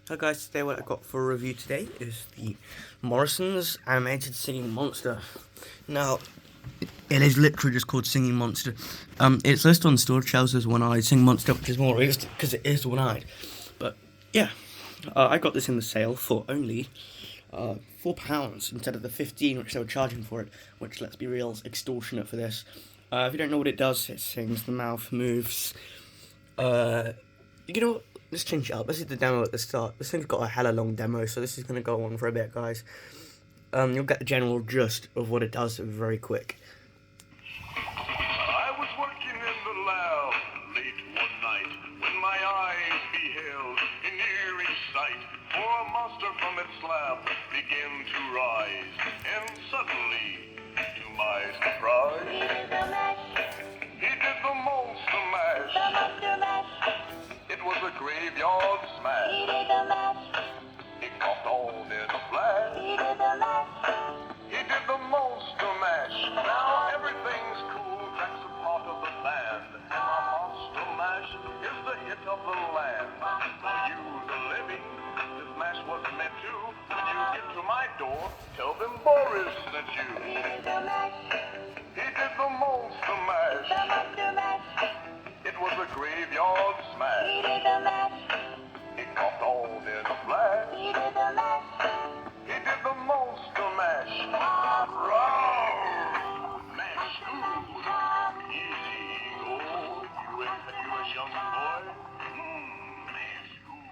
Hi guys, today what I got for a review today is the Morrisons animated singing monster. Now, it is literally just called Singing Monster. It's listed on store shelves as one-eyed Singing Monster, which is more realistic because it is one-eyed. But yeah, I got this in the sale for only £4 instead of the 15 which they were charging for it, which, let's be real, is extortionate for this. If you don't know what it does, it sings, the mouth moves. You know, let's change it up. This is the demo at the start. This thing's got a hella long demo, so this is going to go on for a bit, guys. You'll get the general gist of what it does very quick. I was working in the lab late one night when my eyes beheld an eerie sight. For a monster from its slab began to rise, and suddenly, to my surprise, he did the monster mash. It was a graveyard smash. It caught on in a flash. He did the monster mash. Now everything's cool. Jack's a part of the band, and my monster mash is the hit of the land. For you, the living, this mash was meant to. When you get to my door, tell them Boris sent you. He did the monster mash. It was a graveyard smash. It caught on in a flash. He did the monster mash. Roar! Mash, ooh. Easy, go. You a young boy? Mash, ooh.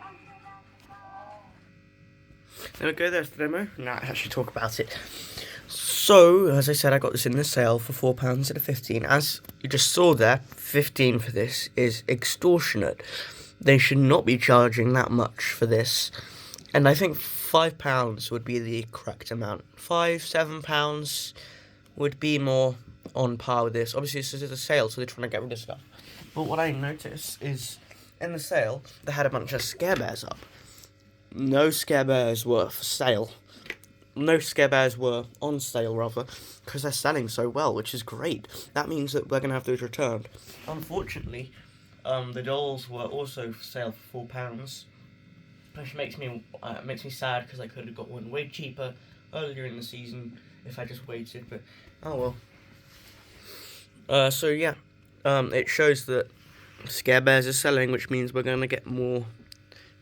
There we go, there's the demo. Now I actually talk about it. So, as I said, I got this in the sale for £4 instead of 15. As you just saw there, 15 for this is extortionate. They should not be charging that much for this. And I think £5 would be the correct amount. £7 would be more on par with this. Obviously, this is a sale, so they're trying to get rid of stuff. But what I noticed is, in the sale, they had a bunch of Scare Bears up. No Scare Bears were for sale. No Scare Bears were on sale, rather, because they're selling so well, which is great. That means that we're going to have those returned. Unfortunately, the dolls were also for sale for £4, which makes me sad, because I could have got one way cheaper earlier in the season if I just waited, but oh well. So yeah, it shows that Scare Bears are selling, which means we're going to get more.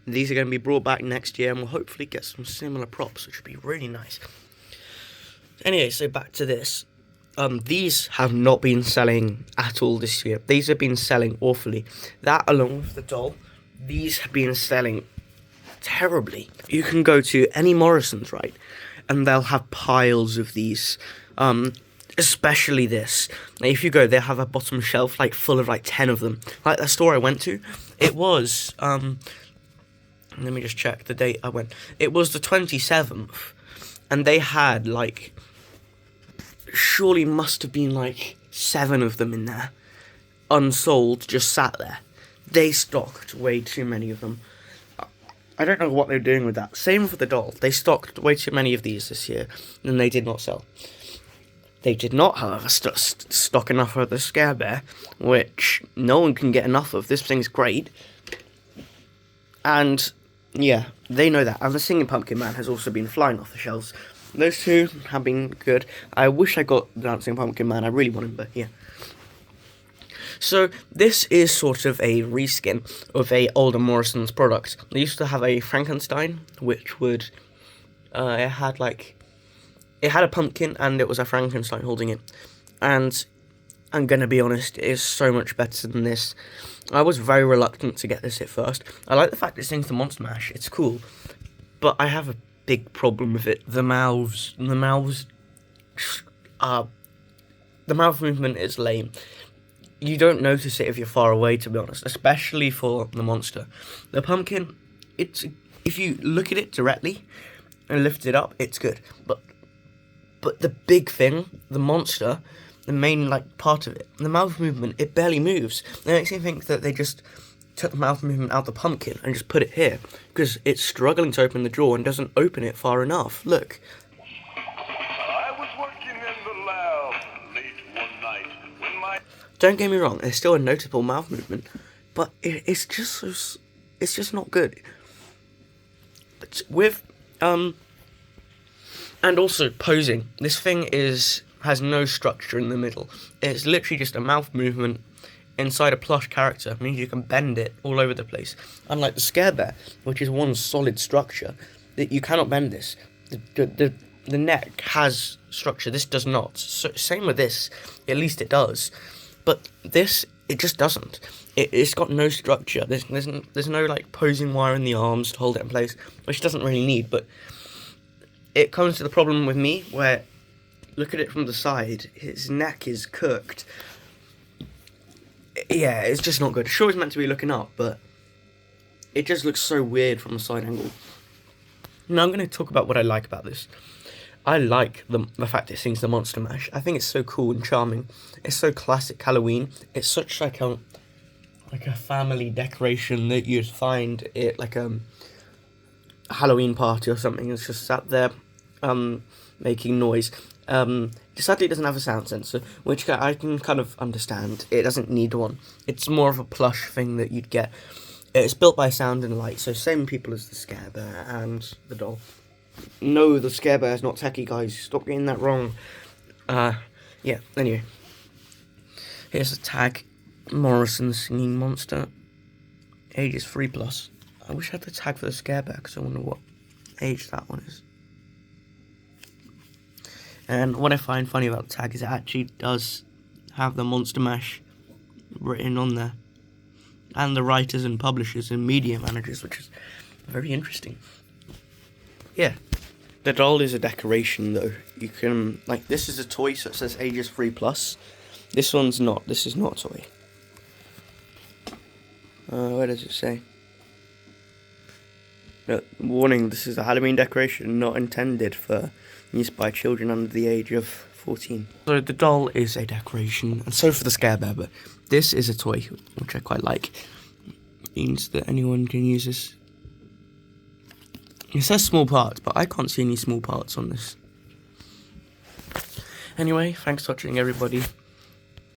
These are going to be brought back next year, and we'll hopefully get some similar props, which would be really nice. Anyway, so back to this. These have not been selling at all this year. These have been selling awfully. That, along with the doll, these have been selling terribly. You can go to any Morrisons, right, and they'll have piles of these. Especially this. Now, if you go, they'll have a bottom shelf, like, full of, like, 10 of them. Like, the store I went to, it was, let me just check the date I went. It was the 27th, and they had, like, surely must have been, like, 7 of them in there, unsold, just sat there. They stocked way too many of them. I don't know what they're doing with that. Same for the doll. They stocked way too many of these this year, and they did not sell. They did not, however, stock enough of the Scare Bear, which no one can get enough of. This thing's great. And yeah, they know that. And the Singing Pumpkin Man has also been flying off the shelves. Those two have been good. I wish I got the Dancing Pumpkin Man. I really want him, but yeah. So this is sort of a reskin of a older Morrisons product. They used to have a Frankenstein, which would it had a pumpkin and it was a Frankenstein holding it. And I'm gonna be honest, it is so much better than this. I was very reluctant to get this at first. I like the fact it sings the Monster Mash, it's cool. But I have a big problem with it. The mouth movement is lame. You don't notice it if you're far away, to be honest, especially for the monster. The pumpkin, if you look at it directly and lift it up, it's good. But the big thing, the monster, the main, like, part of it, the mouth movement, it barely moves. It makes me think that they just took the mouth movement out of the pumpkin and just put it here, because it's struggling to open the drawer and doesn't open it far enough. Look. I was working in the lab late one night when my... Don't get me wrong, there's still a notable mouth movement, but it's just not good. with and also posing. This thing has no structure in the middle. It's literally just a mouth movement inside a plush character. It means you can bend it all over the place. Unlike the Scare Bear, which is one solid structure, that you cannot bend this. The neck has structure. This does not. So, same with this. At least it does. But this, it just doesn't. It's got no structure. There's no like posing wire in the arms to hold it in place, which it doesn't really need. But it comes to the problem with me where, look at it from the side. His neck is cooked. Yeah, it's just not good. Sure, it's meant to be looking up, but it just looks so weird from a side angle. Now I'm going to talk about what I like about this. I like the fact it sings the Monster Mash. I think it's so cool and charming. It's so classic Halloween. It's such like a family decoration that you'd find at like a Halloween party or something. It's just sat there making noise. Sadly, it doesn't have a sound sensor, which I can kind of understand. It doesn't need one. It's more of a plush thing that you'd get. It's built by Sound and Light, so same people as the Scare Bear and the doll. No, the Scare Bear is not techie, guys. Stop getting that wrong. Yeah, anyway. Here's a tag. Morrisons Singing Monster. Ages 3+. I wish I had the tag for the Scare Bear, because I wonder what age that one is. And what I find funny about the tag is it actually does have the Monster Mash written on there. And the writers and publishers and media managers, which is very interesting. Yeah. The doll is a decoration, though. You can, like, this is a toy, so it says ages 3+. This one's not. This is not a toy. Where does it say? Warning, this is a Halloween decoration not intended for use by children under the age of 14. So the doll is a decoration, and so for the Scare Bear, but this is a toy, which I quite like. It means that anyone can use this. It says small parts, but I can't see any small parts on this. Anyway, thanks for watching, everybody.